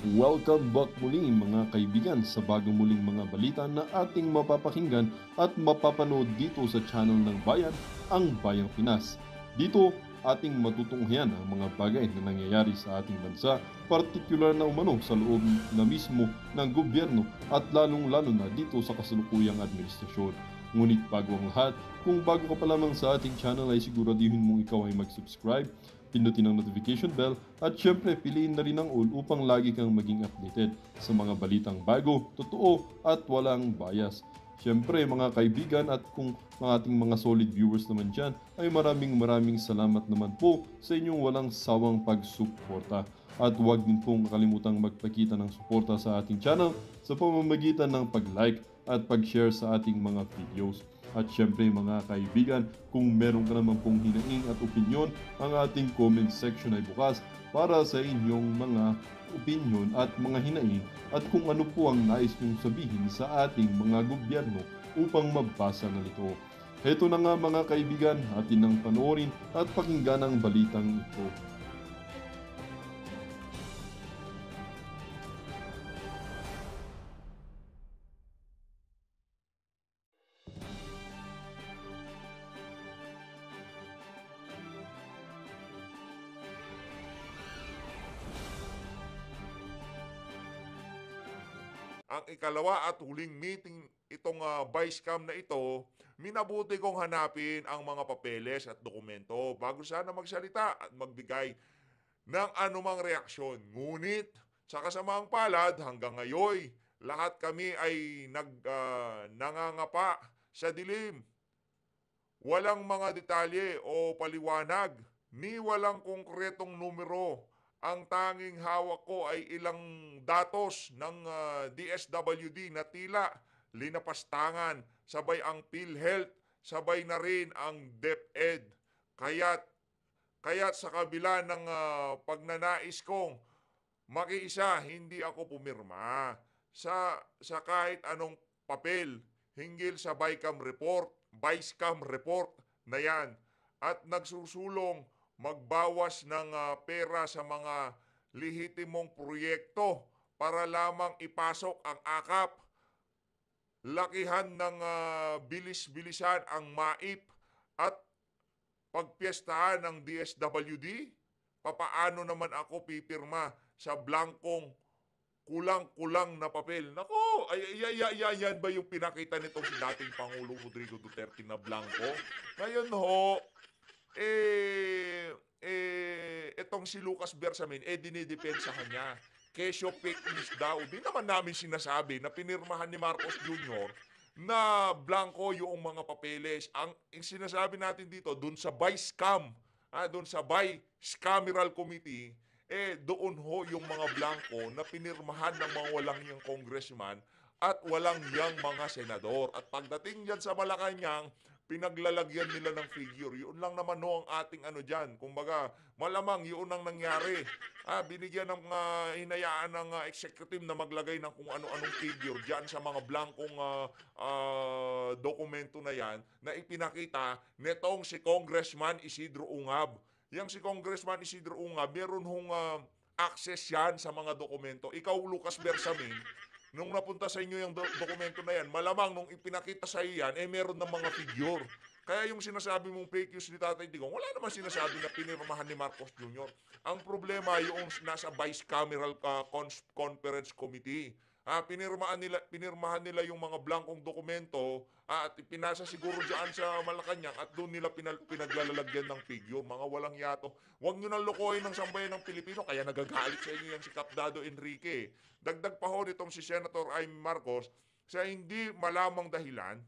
Welcome back muli mga kaibigan sa bagong muling mga balita na ating mapapakinggan at mapapanood dito sa channel ng Bayan, ang Bayang Pinas. Dito, ating matutunghayan ang mga bagay na nangyayari sa ating bansa, partikular na umano sa loob na mismo ng gobyerno at lalong-lalo na dito sa kasalukuyang administrasyon. Ngunit bago ang lahat, kung bago ka pa lamang sa ating channel ay siguraduhin mong ikaw ay mag-subscribe, pindutin ang notification bell at syempre piliin na rin ang all upang lagi kang maging updated sa mga balitang bago, totoo at walang bias. Syempre mga kaibigan at kung mga ating mga solid viewers naman dyan ay maraming salamat naman po sa inyong walang sawang pagsuporta. At huwag din pong kalimutang magpakita ng suporta sa ating channel sa pamamagitan ng pag-like at pag-share sa ating mga videos. At syempre mga kaibigan, kung meron ka naman pong hinaing at opinyon, ang ating comment section ay bukas para sa inyong mga opinyon at mga hinaing at kung ano po ang nais nyong sabihin sa ating mga gobyerno upang mabasa na ito. Heto na nga mga kaibigan, atin nang panoorin at pakinggan ang balitang ito. Ang ikalawa at huling meeting itong vice cam na ito, minabuti kong hanapin ang mga papeles at dokumento bago sana magsalita at magbigay ng anumang reaksyon. Ngunit sa kasamaang palad hanggang ngayon, lahat kami ay nangangapa sa dilim. Walang mga detalye o paliwanag, ni walang konkretong numero. Ang tanging hawak ko ay ilang datos ng DSWD na tila linapastangan, sabay ang PhilHealth, sabay na rin ang DepEd. Kaya't, kaya't sa kabila ng pagnanais kong makiisa, hindi ako pumirma sa kahit anong papel hinggil sa vice cam report na yan at nagsusulong magbawas ng pera sa mga lehitimong proyekto para lamang ipasok ang akap, lakihan ng bilis-bilisan ang MAIP at pagpiestahan ng DSWD. Papaano naman ako pipirma sa blankong kulang-kulang na papel? Nako, yan ba yung pinakita nitong si dating Pangulong Rodrigo Duterte na blanco? Ngayon ho, itong si Lucas Bersamin, dinidepensahan niya. Kesyo fake news daw. Di naman namin sinasabi na pinirmahan ni Marcos Jr. na blanco yung mga papeles. Ang sinasabi natin dito, dun sa vice cam, dun sa vice cameral committee, doon ho yung mga blanco na pinirmahan ng mga walang yang congressman at walang yang mga senador. At pagdating dyan sa Malacanang, pinaglalagyan nila ng figure. Yun lang naman ho ang ating ano dyan. Kumbaga, malamang yun ang nangyari. Binigyan ng hinayaan ng executive na maglagay ng kung ano-anong figure dyan sa mga blankong dokumento na yan na ipinakita netong si Congressman Isidro Ungab. Yang si Congressman Isidro Ungab, meron hong access yan sa mga dokumento. Ikaw, Lucas Bersamin, nung napunta sa inyo yung dokumento na yan, malamang nung ipinakita sa iyo yan, meron ng mga figure. Kaya yung sinasabi mong fake news ni Tatay Digong, wala naman sinasabi na pinirmahan ni Marcos Jr. Ang problema yung nasa Vice Cameral Conference Committee. Pinirmahan nila yung mga blankong dokumento at pinasa siguro dyan sa Malacanang at doon nila pinaglalagyan ng figure. Mga walang yato. Huwag nyo nang lokohin ng sambayan ng Pilipino kaya nagagalit sa inyo yan si Capdado Enrique. Dagdag pa ho nitong si Senator Amy Marcos sa hindi malamang dahilan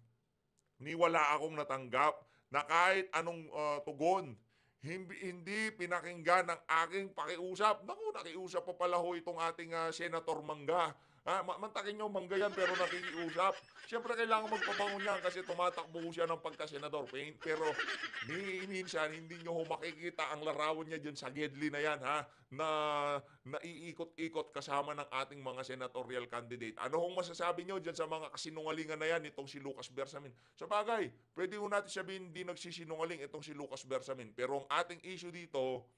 ni wala akong natanggap na kahit anong tugon. Hindi pinakinggan ng aking pakiusap. Naku, nakiusap pa pala ho itong ating Senator Mangga. Mantakin nyo, Mangga yan pero nakikiusap. Siyempre kailangan magpabangon yan kasi tumatakbo siya ng pagka-senador. Pero minsan hindi nyo makikita ang larawan niya dyan sa Gedli na yan na naiikot-ikot kasama ng ating mga senatorial candidate. Ano hong masasabi nyo dyan sa mga kasinungalingan na yan itong si Lucas Bersamin? Sa bagay, pwede ho natin sabihin hindi nagsisinungaling itong si Lucas Bersamin. Pero ang ating issue dito,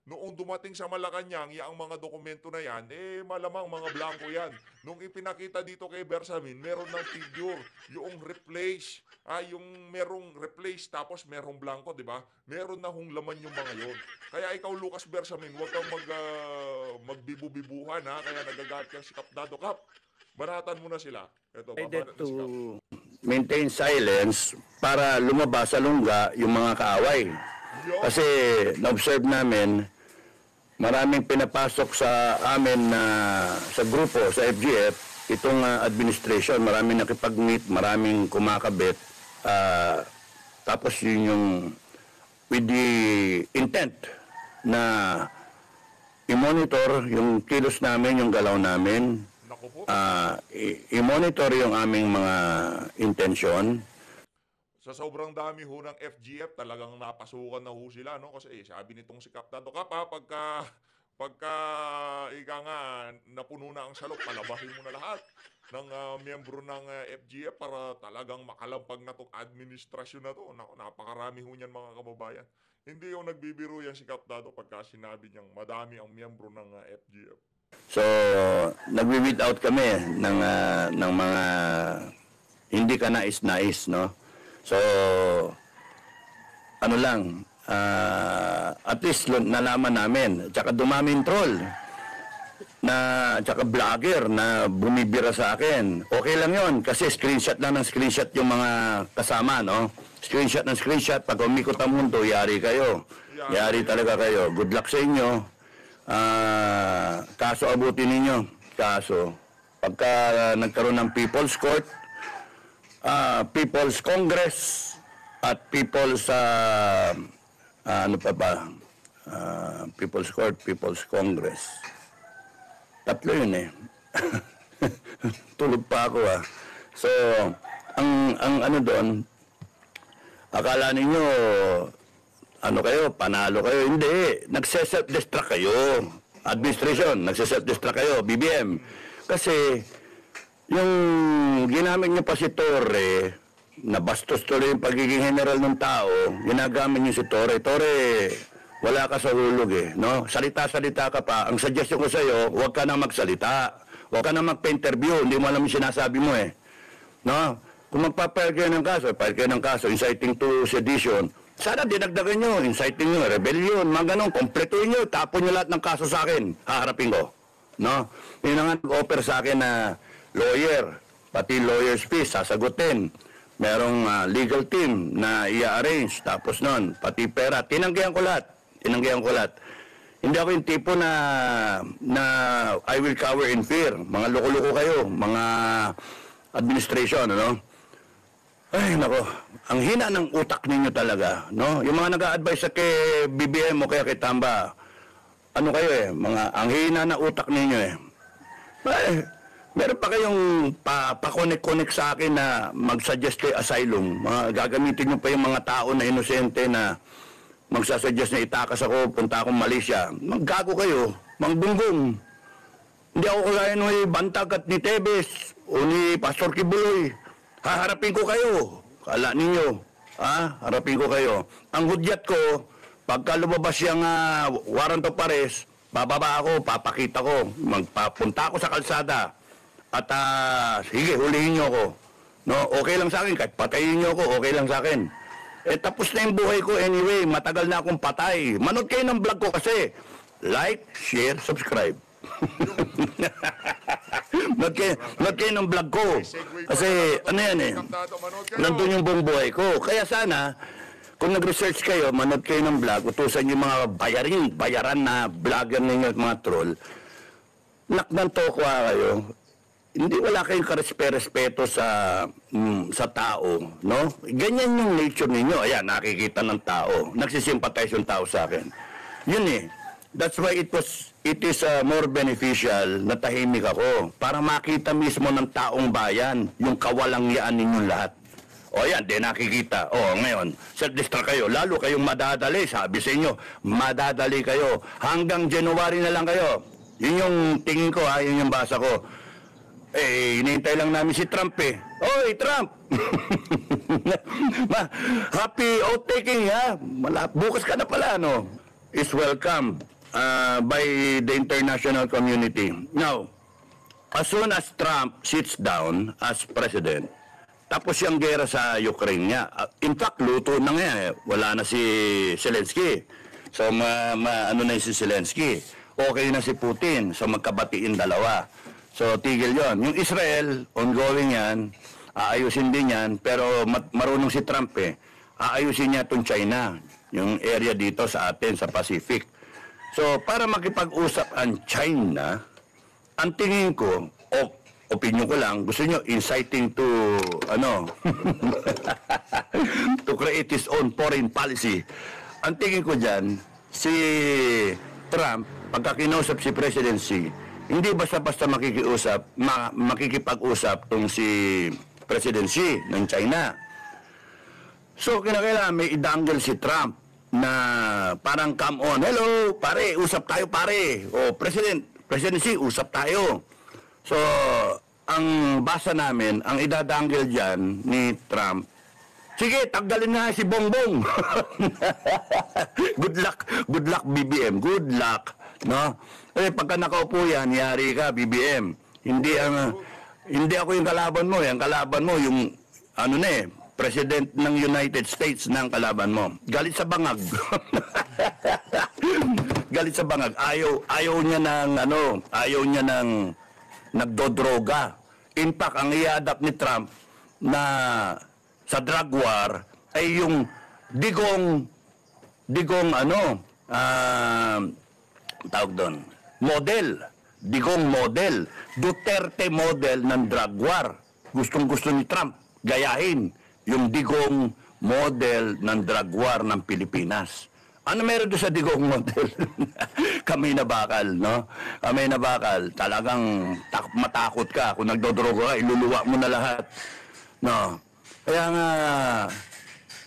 Noong dumating sa Malacanang, ang mga dokumento na yan, malamang mga blanco yan. Nung ipinakita dito kay Bersamin, meron ng figure, yung replace, yung merong replace tapos merong blanco, di ba? Meron na hong laman yung mga yon. Kaya ikaw, Lucas Bersamin, huwag kang magbibu-bibuhan, ha? Kaya nagagalit kang si Kap Dado. Kap, baratan mo na sila. Ito, Decided babanat na si Kap. to maintain silence para lumabas sa lungga yung mga kaaway. Yo. Kasi na-observe namin, maraming pinapasok sa amin na sa grupo, sa FGF, itong administration, maraming nakipag-meet, maraming kumakabit. Tapos yun yung with the intent na i-monitor yung kilos namin, yung galaw namin, Naku po. i-monitor yung aming mga intensyon. Sa sobrang dami ho ng FGF, talagang napasukan na ho sila, no? Kasi sabi nitong si Kap Dado, Kap, pagka ika nga napuno na ang salok, palabahin mo na lahat ng miyembro ng FGF para talagang makalampag na itong administrasyon na to. Napakarami ho niyan, mga kababayan. Hindi yung nagbibiro yan si Kap Dado pagka sinabi niyang madami ang miyembro ng FGF. So, nagwi-weed out kami ng mga hindi ka nais-nais, no? So, ano lang, at least nalaman namin. Tsaka dumaming troll, tsaka vlogger na bumibira sa akin. Okay lang yon kasi screenshot lang ng screenshot yung mga kasama, no? Screenshot ng screenshot, pag umikot ang mundo, yari kayo. Yari talaga kayo. Good luck sa inyo. Kaso abutin ninyo. Kaso, pagka nagkaroon ng People's Court, People's Congress at People's People's Court, People's Congress. Tatlo yun eh. Tulog pa ako So, ang ano doon, akala ninyo ano kayo, panalo kayo. Hindi, nagse-self-destruct kayo. Administration, nagse-self-destruct kayo, BBM. Kasi yung ginamit niyo pa si Torre, nabastos tuloy yung pagiging general ng tao, ginagamit niyo si Torre. Torre, wala ka sa hulog no? Salita-salita ka pa. Ang suggestion ko sa'yo, huwag ka na magsalita. Huwag ka na magpa-interview. Hindi mo alam yung sinasabi mo no? Kung magpa-file kayo ng kaso, file kayo ng kaso, inciting to sedition, sana dinagdagan nyo, inciting nyo, rebellion, mga ganun, kompletuin nyo, tapon nyo lahat ng kaso sa akin, haharapin ko. No? Yun ang nag-offer sa akin na lawyer, pati lawyer's fees, sasagutin. Merong legal team na i-arrange, tapos nun, pati pera, tinanggihan ko lahat. Hindi ako yung tipo na I will cower in fear. Mga loko-loko kayo, mga administration, ano? Ay, nako, ang hina ng utak ninyo talaga, no? Yung mga nag-a-advise sa kay BBM o kaya kay Tamba, ano kayo ang hina ng utak ninyo Ay, meron pa kayong pa-connect sa akin na mag-suggest kay asylum. Gagamitin nyo pa yung mga tao na inosente na magsasuggest na itakas ako, punta akong Malaysia. Maggago kayo, mangbunggong. Hindi ako kagaya ni Bantag at ni Tebes o ni Pastor Kibuloy. Haharapin ko kayo. Kala ninyo. Harapin ko kayo. Ang hudyat ko, pagka lumabas yung warrant of arrest, bababa ako, papakita ko, magpapunta ako sa kalsada. At sige, hulihin nyo ako. No, okay lang sa akin, kahit patayin nyo ako, okay lang sa akin. Tapos na yung buhay ko anyway, matagal na akong patay. Manood kayo ng vlog ko kasi. Like, share, subscribe. Manood kayo ng vlog ko. Kasi, ano yan nandun yung buong buhay ko. Kaya sana, kung nag-research kayo, manood kayo ng vlog, utusan yung mga bayaran na vlogger ninyo at mga troll, nakman tokwa kayo. Hindi wala kayong karespeto sa tao, no? Ganyan yung nature ninyo. Ayan, nakikita ng tao. Nagsisimpatize yung tao sa akin. Yun That's why it is more beneficial na tahimik ako para makita mismo ng taong bayan yung kawalangyaan ninyong lahat. O yan, di nakikita. O ngayon, self-destruct kayo. Lalo kayong madadali. Sabi sa inyo, madadali kayo. Hanggang January na lang kayo. Yun yung tingin ko, yun yung basa ko. Hinihintay lang namin si Trump Oy, Trump! Happy oath-taking, Bukas ka na pala, no? Is welcome. by the international community. Now, as soon as Trump sits down as president, tapos yung gera sa Ukraine niya. In fact, luto na nga eh. Wala na si Zelensky. So, ano na si Zelensky. Okay na si Putin. So, magkabatiin dalawa. So, tigil yon. Yung Israel, ongoing yan. Aayusin din yan. Pero marunong si Trump eh. Aayusin niya itong China. Yung area dito sa atin, sa Pacific. So, para makipag-usap ang China, ang tingin ko, opinion ko lang, gusto nyo inciting to, to create his own foreign policy. Ang tingin ko dyan, si Trump, pagka kinausap si presidency, hindi basta-basta makikipag-usap tong si presidency ng China. So, kinakailangan may idangle si Trump na parang come on, hello, pare, usap tayo pare. O, presidency, usap tayo. So, ang basa namin, ang idadanggil dyan ni Trump, sige, tanggalin na si Bongbong. Good luck BBM, good luck. No? Eh, pagka nakaupo yan, yari ka BBM. Hindi ako yung kalaban mo, yung kalaban mo, yung President ng United States ng kalaban mo. Galit sa bangag. Galit sa bangag. Ayaw niya ng nagdodroga. In fact, ang i-adapt ni Trump na sa drug war ay yung digong tawag doon, model. Digong model. Duterte model ng drug war. Gustong-gusto ni Trump gayahin yung digong model ng drug war ng Pilipinas. Ano meron doon sa digong model? Kami na bakal, no? Kami na bakal. Talagang matakot ka. Kung nagdodroga ka, iluluwa mo na lahat. No? Kaya nga,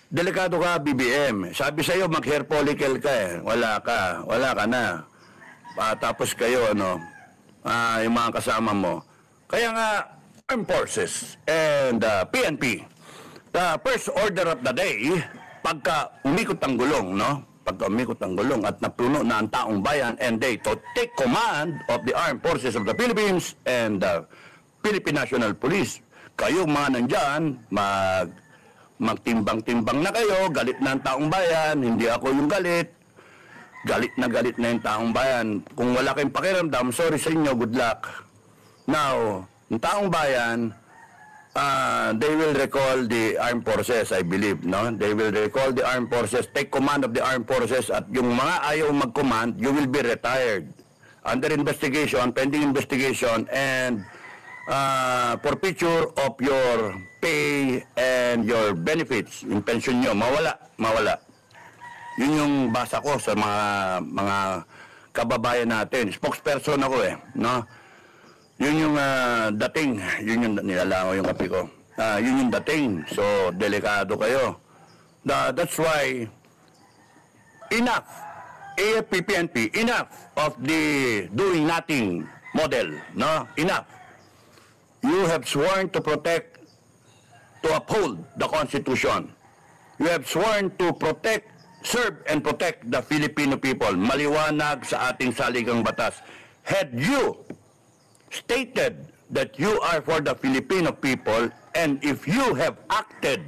delikado ka, BBM. Sabi sa'yo, mag-hair follicle ka eh. Wala ka na. Tapos kayo, yung mga kasama mo. Kaya nga, Armed Forces and PNP, the first order of the day, pagka umikot ang gulong, no? Pagka umikot ang gulong at napuno na ang taong bayan and they to take command of the Armed Forces of the Philippines and the Philippine National Police. Kayo mga nandyan, magtimbang-timbang na kayo, galit na ang taong bayan, hindi ako yung galit. Galit na yung taong bayan. Kung wala kayong pakiramdam, sorry sa inyo, good luck. Now, ang taong bayan, they will recall the armed forces, I believe, no? They will recall the armed forces, take command of the armed forces, at yung mga ayaw mag-command, you will be retired. Under investigation, pending investigation, and forfeiture of your pay and your benefits, yung pension nyo, mawala. Yun yung basa ko sa mga kababayan natin. Spokesperson ako no? Yun yung dating, yun yung nilalango yung kape ko. Yun yung dating, so delikado kayo. That's why, enough, AFP, PNP, enough of the doing nothing model, no? Enough. You have sworn to protect, to uphold the Constitution. You have sworn to protect, serve and protect the Filipino people. Maliwanag sa ating saligang batas. Had you stated that you are for the Filipino people, and if you have acted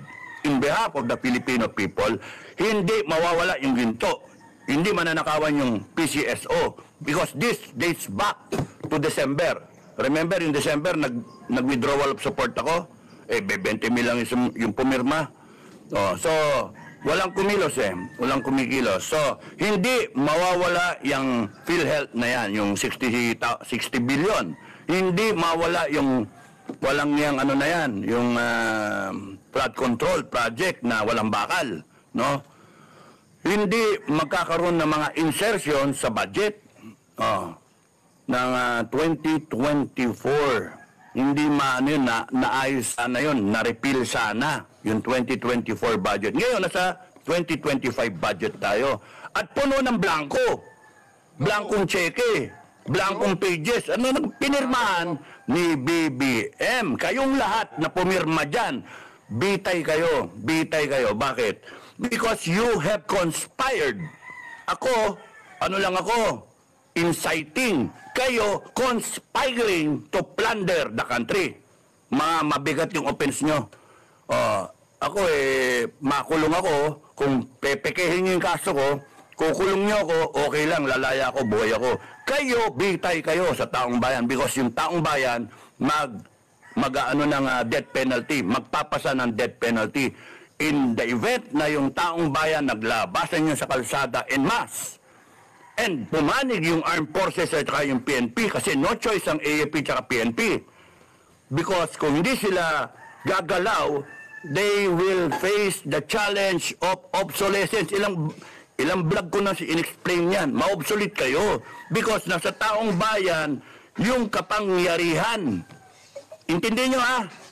in behalf of the Filipino people, hindi mawawala yung ginto. Hindi mananakawan yung PCSO because this dates back to December. Remember, in December, nag-withdrawal of support ako. 20 mil lang yung pumirma. So, walang kumilos Walang kumikilos. So, hindi mawawala yung PhilHealth na yan, yung 60 billion. Hindi mawala yung walang yung na yan, yung flood control project na walang bakal, no? Hindi magkakaroon ng mga insertion sa budget ng 2024. Hindi naayos sana yun, na-repeal sana yung 2024 budget. Ngayon, nasa 2025 budget tayo. At puno ng blanco. Blankong cheque. Blankong pages. Pinirmahan ni BBM. Kayong lahat na pumirma dyan, bitay kayo. Bitay kayo. Bakit? Because you have conspired. Ako, ano lang ako, inciting. Kayo, conspiring to plunder the country. Mabigat yung offense nyo. Ako makulong ako. Kung pepekehin nyo yung kaso ko, kukulong nyo ako, okay lang, lalaya ako, buhay ako. Kayo, bitay kayo sa taong bayan because yung taong bayan mag-ano ng death penalty, magpapasa ng death penalty. In the event na yung taong bayan naglabasan nyo sa kalsada en masse, and pumanig yung armed forces at saka yung PNP kasi no choice ang AFP at PNP. Because kung hindi sila gagalaw, they will face the challenge of obsolescence. Ilang vlog ko na in-explain yan. Ma-obsolete kayo. Because nasa taong bayan, yung kapangyarihan. Intindihin nyo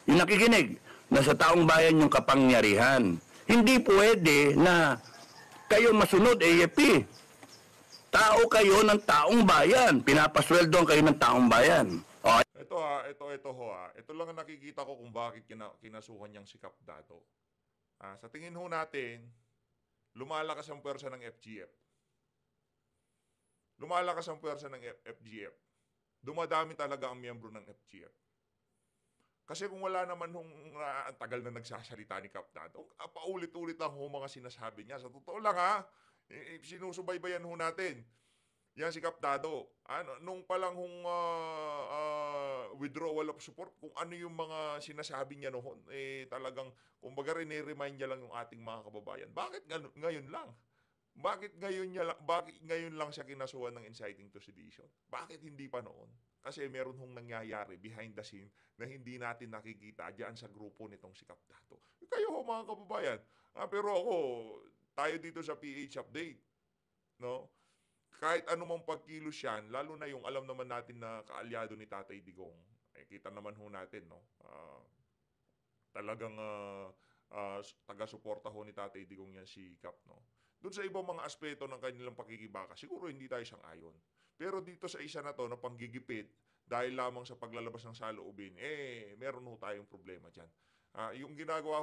yung nakikinig. Nasa taong bayan yung kapangyarihan. Hindi pwede na kayo masunod AFP. Tao kayo ng taong bayan. Pinapasweldoan kayo ng taong bayan. Ito lang ang nakikita ko kung bakit kinasuhan niyang si Kap Dato. Sa tingin ho natin, lumalakas ang pwersa ng FGF. Lumalakas ang pwersa ng FGF. Dumadami talaga ang miyembro ng FGF. Kasi kung wala naman ang tagal na nagsasalita ni Kap Dato, paulit-ulit lang mga sinasabi niya. Sa totoo lang sinusubaybayan ho natin. Yan si Kap Dato. Nung palang withdrawal of support, kung ano yung mga sinasabi niya noon, talagang, kumbaga remind niya lang yung ating mga kababayan. Bakit ngayon lang? Bakit ngayon lang siya kinasuhan ng inciting to sedition? Bakit hindi pa noon? Kasi meron nangyayari behind the scene na hindi natin nakikita diyan sa grupo nitong si Kap Dato. Kayo ho mga kababayan. Pero tayo dito sa PH Update, no? Kahit anumang pagkilos yan, lalo na yung alam naman natin na kaalyado ni Tatay Digong, kita naman ho natin, no? Talagang taga-suporta ho ni Tatay Digong yan si Kap, no? Doon sa ibang mga aspeto ng kanilang pakikibaka, siguro hindi tayo sang-ayon. Pero dito sa isa na to, na panggigipit, dahil lamang sa paglalabas ng saloobin, meron ho tayong problema dyan. Yung ginawa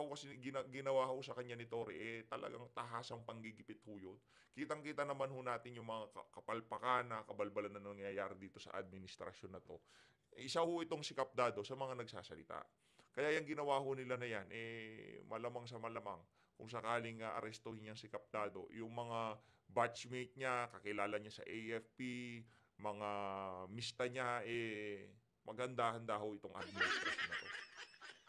ho sa kanya ni Tory, talagang tahasang panggigipit ho yun. Kitang-kita naman ho natin yung mga kapalpakan na kabalbalan na nangyayari dito sa administrasyon na to. Isa ho itong si Kap Dato sa mga nagsasalita. Kaya yung ginawa ho nila na yan, malamang sa malamang, kung sakaling arestuhin niya si Kap Dato, yung mga batchmate niya, kakilala niya sa AFP, mga mista niya, maganda-handa ho itong administrasyon na to.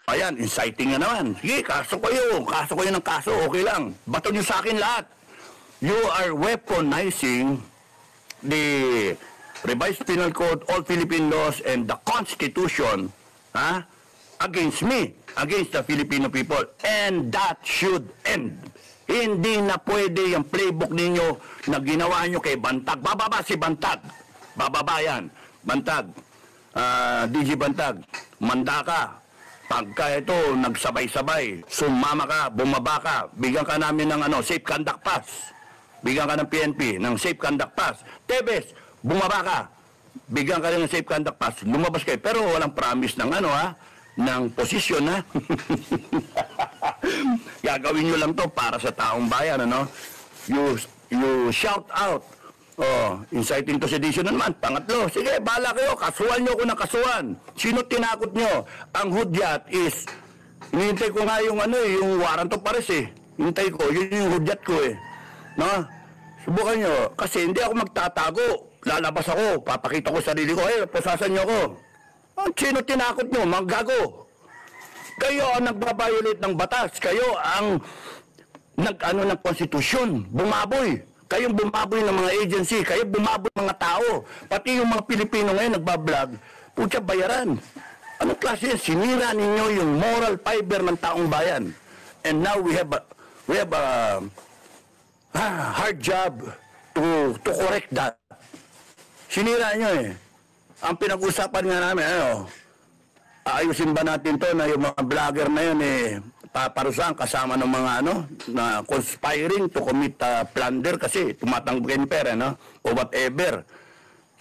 Ayan, inciting na naman. Sige, kaso kayo ng kaso, okay lang. Bato nyo sa akin lahat. You are weaponizing the revised penal code, all Philippine laws, and the Constitution against me, against the Filipino people. And that should end. Hindi na pwede yung playbook ninyo na ginawa nyo kay Bantag. Bababa si Bantag. Bababa yan. Bantag. DG Bantag. Manda ka. Pagka ito, nagsabay-sabay, sumama ka, bumaba ka, bigyan ka namin ng safe conduct pass. Bigyan ka ng PNP ng safe conduct pass. Tebes, bumaba ka, bigyan ka rin ng safe conduct pass. Lumabas kayo. Pero walang promise ng ng posisyon, Gagawin nyo lang to para sa taong bayan, You shout out. Inciting to sedition naman. Pangatlo, sige, bahala kayo. Kasuhan nyo ko ng kasuhan. Sino tinakot nyo? Ang hudyat is, hinihintay ko nga yung yung warrant of arrest Hintay ko, yun yung hudyat ko No? Subukan nyo. Kasi hindi ako magtatago. Lalabas ako. Papakita ko sarili ko. Pusasan nyo ako. Sino tinakot nyo? Manggago. Kayo ang nagbabiolate ng batas. Kayo ang ng konstitusyon. Bumaboy. Kayong bumaboy ng mga agency, kayo bumaboy ng mga tao. Pati yung mga Pilipino ngayon nagbablog, putya bayaran. Anong klase yan? Sinira ninyo yung moral fiber ng taong bayan. And now we have a hard job to correct that. Sinira nyo Ang pinag-usapan nga namin, ayusin ba natin to na yung mga vlogger na yun paparusahan kasama ng mga na conspiring to commit plunder kasi tumatanggap ng pera o whatever.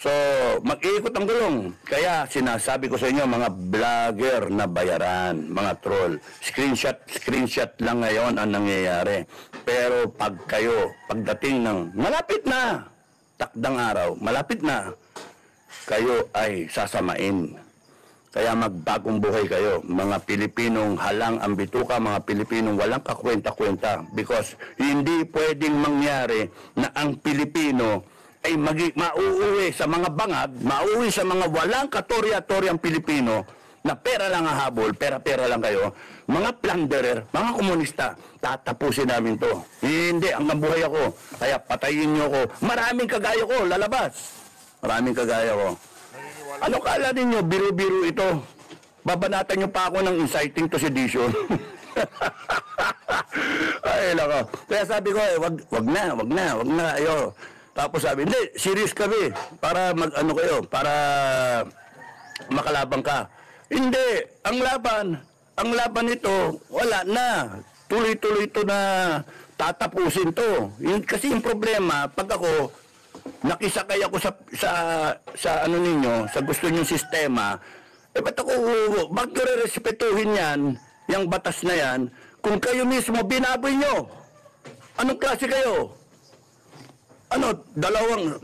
So mag-iikot ang gulong. Kaya sinasabi ko sa inyo mga vlogger na bayaran, mga troll. Screenshot lang ngayon ang nangyayari. Pero pagdating ng malapit na takdang araw, malapit na, kayo ay sasamain. Kaya magbagong buhay kayo, mga Pilipinong halang ang bituka, mga Pilipinong walang kakwenta-kwenta. Because hindi pwedeng mangyari na ang Pilipino ay mauuwi sa mga bangag, mauuwi sa mga walang katorya-toryang Pilipino na pera lang ang habol, pera-pera lang kayo. Mga plunderer, mga komunista, tatapusin namin to. Hindi, hanggang buhay ako. Kaya patayin niyo ako. Maraming kagaya ko, lalabas. Maraming kagaya ko. Ano kala ninyo, biro-biro ito? Babanatan niyo pa ako ng inciting to sedition. Ay, lako. Kaya sabi ko, wag na, ayo. Tapos sabi, hindi, serious kami. Para para makalabang ka. Hindi, ang laban nito, wala na. Tuloy-tuloy ito na tatapusin to. Kasi yung problema, pag ako, nakisakay ako sa ano ninyo, sa gusto ninyong sistema, ba't ako, bakit re-respetuhin yan, yung batas na yan, kung kayo mismo binaboy nyo? Anong klase kayo?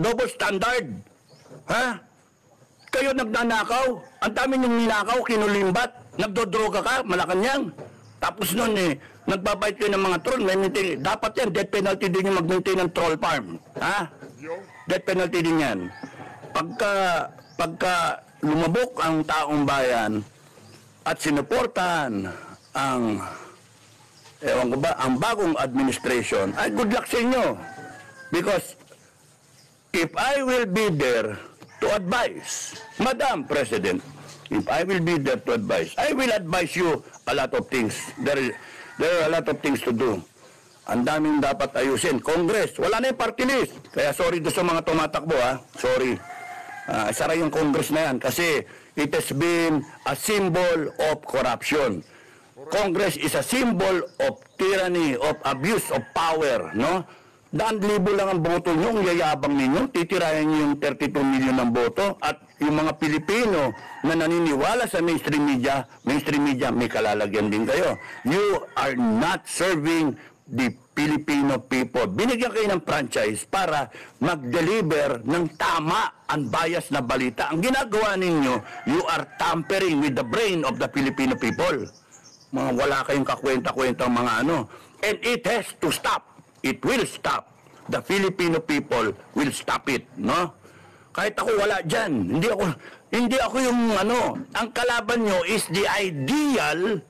Double standard? Ha? Kayo nagnanakaw? Ang dami niyong ninakaw, kinulimbat, nagdodroga ka, Malacanang. Tapos nun nagbabayad kayo ng mga troll, dapat yan, death penalty din yung mag-maintain ng troll farm. Ha? Death penalty din yan. Pagka lumabok ang taong bayan at sinuportahan ang ang bagong administration, ay good luck sa inyo. Because if I will be there to advise, Madam President, if I will be there to advise, I will advise you a lot of things. There are a lot of things to do. Ang daming dapat ayusin. Congress, wala na yung party list. Kaya sorry doon sa mga tumatakbo, ha. Sorry. Sara yung Congress na yan kasi it has been a symbol of corruption. Congress is a symbol of tyranny, of abuse of power, no? 100,000 lang ang boto nyo, ang yayabang ninyo, titirayan nyo yung 32 million ng boto, at yung mga Pilipino na naniniwala sa mainstream media, may kalalagyan din kayo. You are not serving the Filipino people. Binigyan kayo ng franchise para mag-deliver ng tama, unbiased na balita. Ang ginagawa ninyo, you are tampering with the brain of the Filipino people. Mga wala kayong kakwenta-kwenta mga ano. And it has to stop. It will stop. The Filipino people will stop it, no? Kahit ako wala dyan. Hindi ako yung ang kalaban nyo is the ideal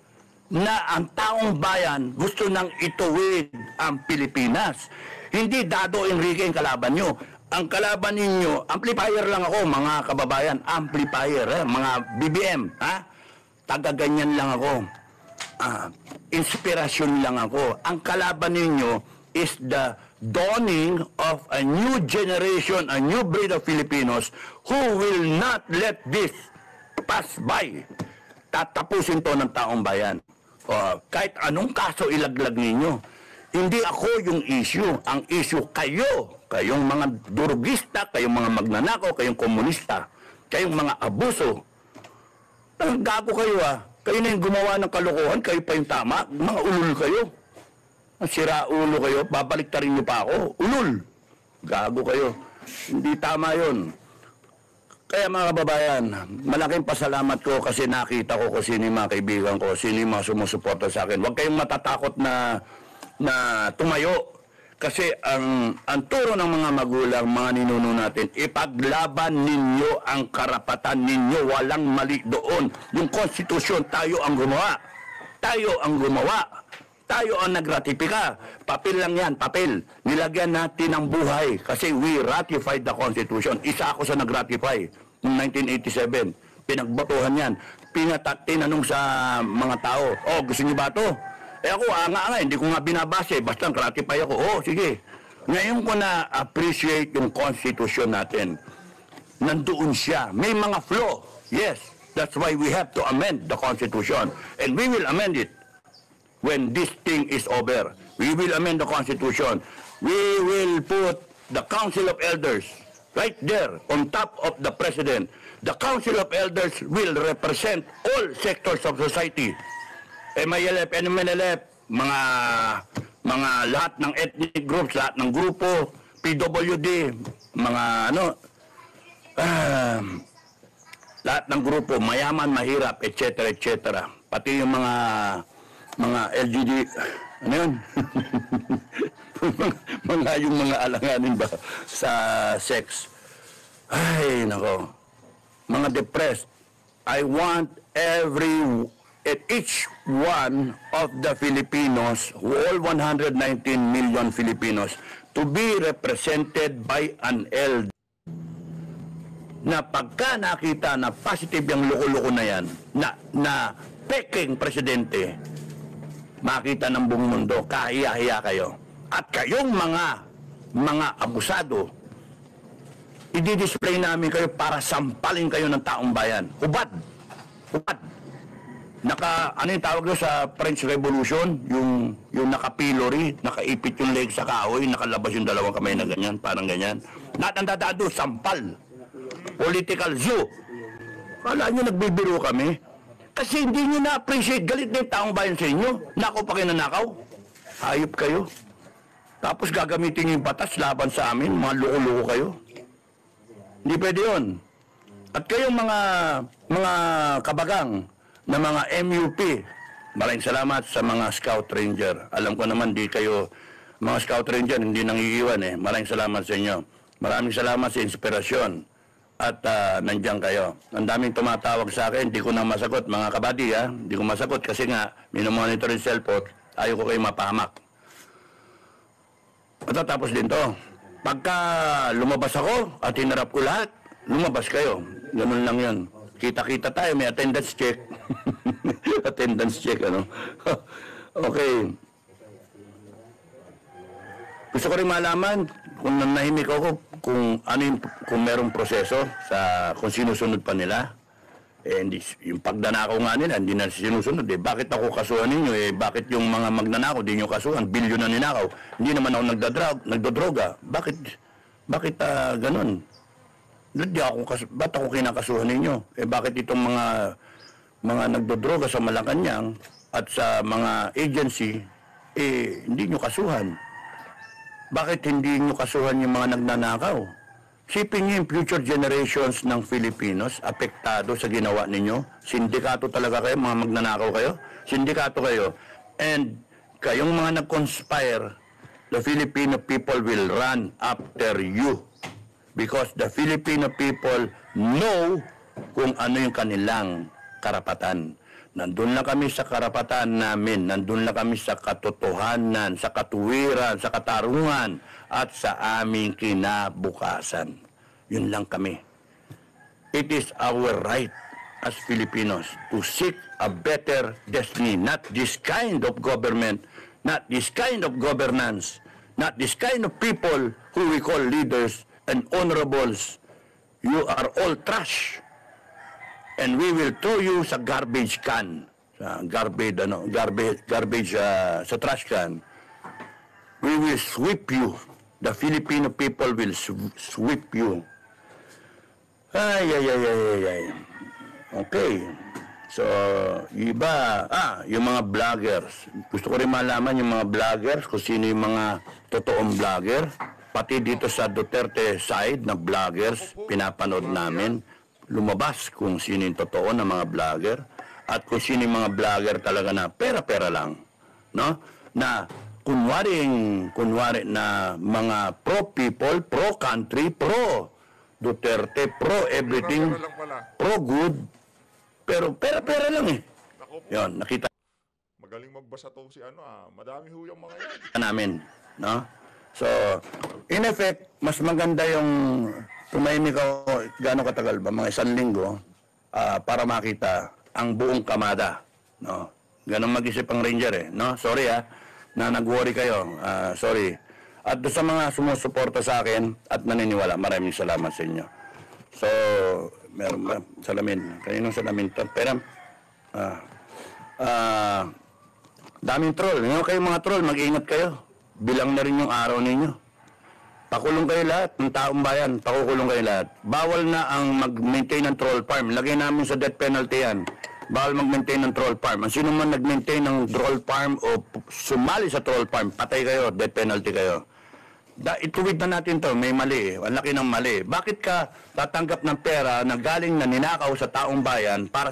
na ang taong bayan gusto nang ituwid ang Pilipinas. Hindi Dado Enrique ang kalaban nyo. Ang kalaban ninyo, amplifier lang ako, mga kababayan, amplifier, mga BBM, ha? Taga-ganyan lang ako. Inspirasyon lang ako. Ang kalaban ninyo is the dawning of a new generation, a new breed of Filipinos who will not let this pass by. Tatapusin to ng taong bayan. Kahit anong kaso ilaglag ninyo. Hindi ako yung issue. Ang issue kayo. Kayong mga durugista, kayong mga magnanakaw, kayong komunista, kayong mga abuso. Ang gago kayo Kayo na yung gumawa ng kalokohan, kayo pa yung tama. Mga ulul kayo. Sira ulo kayo, babaliktarin niyo pa ako. Ulul. Gago kayo. Hindi tama yon. Kaya mga kababayan, malaking pasalamat ko kasi nakita ko kung sino yung mga kaibigan ko, sino yung mga sumusuporta sa akin. Huwag kayong matatakot na tumayo. Kasi ang turo ng mga magulang, mga ninuno natin, ipaglaban ninyo ang karapatan ninyo. Walang mali doon. Yung konstitusyon, tayo ang gumawa. Tayo ang gumawa. Tayo ang nagratipika. Papel lang yan, papel. Nilagyan natin ng buhay kasi we ratified the Constitution. Isa ako sa nagratify noong 1987. Pinagbotohan yan. Tinanong sa mga tao, gusto niyo ba ito? Ako, hindi ko nga binabase. Basta ratify ako. Sige. Ngayon ko na-appreciate yung Constitution natin. Nandoon siya. May mga flaw. Yes. That's why we have to amend the Constitution. And we will amend it. When this thing is over, we will amend the Constitution. We will put the Council of Elders right there on top of the President. The Council of Elders will represent all sectors of society. MILF, NMNLF, mga lahat ng ethnic groups, lahat ng grupo, PWD, mga lahat ng grupo, mayaman, mahirap, etc., etc. Pati yung mga LGD, ano yun? Yung mga alanganin ba sa sex. Ay, nako. Mga depressed. I want each one of the Filipinos, all 119 million Filipinos, to be represented by an LD. Na pagka nakita na positive yung loko-loko na yan, na peking presidente, makita ng buong mundo, kahiya-hiya kayo. At kayong mga abusado, i-display namin kayo para sampalin kayo ng taong bayan. Hubad! Hubad! Ano yung tawag doon sa French Revolution? Yung naka-pillory, nakaipit yung leg sa kahoy, nakalabas yung dalawang kamay na ganyan, parang ganyan. Natandado, sampal. Political zoo. Kala nyo nagbibiro kami? Kasi hindi nyo na-appreciate, galit na yung taong bayan sa inyo. Nako pa kayo nanakaw. Hayop kayo. Tapos gagamitin nyo yung batas laban sa amin, mga loko-loko kayo. Hindi pwede yun. At kayong mga kabagang na mga MUP, maraming salamat sa mga Scout Ranger. Alam ko naman di kayo, mga Scout Ranger, hindi nangiiwan eh. Maraming salamat sa inyo. Maraming salamat sa inspirasyon. At nandiyan kayo. Ang daming tumatawag sa akin, hindi ko na masagot, mga kabady ha. Hindi ko masagot kasi nga, minomonitor yung cellphone, ayaw ko kayo mapahamak. At tapos din to. Pagka lumabas ako at hinarap ko lahat, lumabas kayo. Ganun lang yan. Kita-kita tayo, may attendance check. Attendance check, ano? Okay. Gusto ko rin malaman kung nanahimik ako kung kung merong proseso sa kung sinusunod pa nila. Hindi, yung pagdanakaw nga nila, hindi na sinusunod. Bakit ako kasuhan ninyo? Bakit yung mga magnanakaw, di nyo kasuhan? Bilyon na ninakaw. Hindi naman ako nagdodroga. Bakit ganun? Ba't ako kinakasuhan ninyo? Bakit itong mga nagdodroga sa Malacanang at sa mga agency, hindi nyo kasuhan? Bakit hindi nyo kasuhan yung mga nagnanakaw? Sipin nyo yung future generations ng Filipinos apektado sa ginawa ninyo. Sindikato talaga kayo, mga magnanakaw kayo. Sindikato kayo. And kayong mga nag-conspire, the Filipino people will run after you. Because the Filipino people know kung ano yung kanilang karapatan. Nandun lang kami sa karapatan namin, nandun lang kami sa katotohanan, sa katuwiran, sa katarungan, at sa aming kinabukasan. Yun lang kami. It is our right as Filipinos to seek a better destiny, not this kind of government, not this kind of governance, not this kind of people who we call leaders and honorables. You are all trash. And we will throw you sa garbage can, sa garbage sa trash can. We will sweep you. The Filipino people will sweep you. Ay. Okay. So, iba, yung mga vloggers. Gusto ko rin malaman yung mga vloggers, kung sino yung mga totoong vlogger. Pati dito sa Duterte side na vloggers, pinapanood namin. Lumabas kung sino yung totoo na mga vlogger at kung sino yung mga vlogger talaga na pera-pera lang, no? Na kunwari na mga pro-people, pro-country, pro-Duterte, pro-everything, pro-good, pero pera-pera lang eh. Yun, nakita Magaling magbasa to si madami huyang mga yan. Namin, no? So, in effect, mas maganda yung tumahimik ako, gano'ng katagal ba? Mga 1 linggo, para makita ang buong kamada. No? Ganun mag-isip ang Ranger eh. No? Sorry na nag-worry kayo. Sorry. At doon sa mga sumusuporta sa akin at naniniwala, maraming salamat sa inyo. So, meron ba? Salamin. Kaninong salamin to? Pero, daming troll. Yung kayo mga troll, mag-ingat kayo. Bilang na rin yung araw ninyo. Pakulong kayo lahat, ng taong bayan, pakukulong kayo lahat. Bawal na ang mag-maintain ng troll farm. Lagay namin sa death penalty yan. Bawal mag-maintain ng troll farm. Ang sino man nag-maintain ng troll farm o sumali sa troll farm, patay kayo, death penalty kayo. ituwid na natin to, may mali. Ang laki ng mali. Bakit ka tatanggap ng pera na galing na ninakaw sa taong bayan para